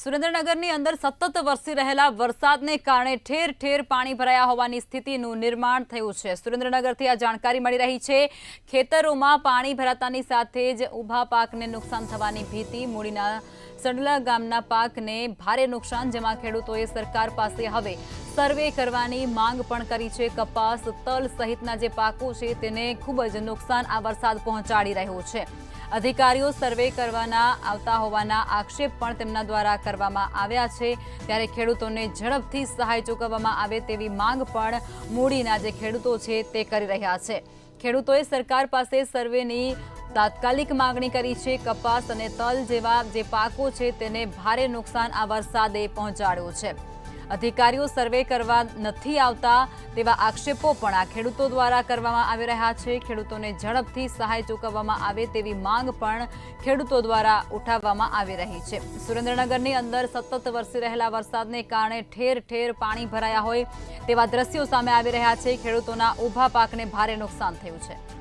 સુરેન્દ્રનગરની અંદર સતત વરસી રહેલા વરસાદને કારણે ઠેર ઠેર પાણી ભરાયા હોવાની સ્થિતિનું નિર્માણ થયું છે। સુરેન્દ્રનગરથી આ જાણકારી મળી રહી છે। ખેતરોમાં પાણી ભરાતાની સાથે જ ઊભા પાકને નુકસાન થવાની ભીતિ। મૂડીના સડલા ગામના પાકને ભારે નુકસાન, જેમાં ખેડૂતોએ સરકાર પાસે હવે સર્વે કરવાની માંગ પણ કરી છે। કપાસ, તલ સહિતના જે પાકો છે તેને ખૂબ જ નુકસાન આ વરસાદ પહોંચાડી રહ્યો છે। અધિકારીઓ સર્વે કરવાના આવતા હોવાના આક્ષેપ પણ તેમના દ્વારા કરવામાં આવ્યા છે। ત્યારે ખેડૂતોને ઝડપથી સહાય ચૂકવવામાં આવે તેવી માંગ પણ મૂડીના જે ખેડૂતો છે તે કરી રહ્યા છે। ખેડૂતોએ સરકાર પાસે સર્વેની તાત્કાલિક માંગણી કરી છે। કપાસ અને તલ જેવા જે પાકો છે તેને ભારે નુકસાન આ વરસાદે પહોંચાડ્યું છે। અધિકારીઓ સર્વે કરવા નથી આવતા તેવા આક્ષેપો પણ આ ખેડૂતો દ્વારા કરવામાં આવી રહ્યા છે। ખેડૂતોને ઝડપથી સહાય ચૂકવવામાં આવે તેવી માંગ પણ ખેડૂતો દ્વારા ઉઠાવવામાં આવી રહી છે। સુરેન્દ્રનગરની અંદર સતત વરસી રહેલા વરસાદને કારણે ઠેર ઠેર પાણી ભરાયા હોય તેવા દ્રશ્યો સામે આવી રહ્યા છે। ખેડૂતોના ઊભા પાકને ભારે નુકસાન થયું છે।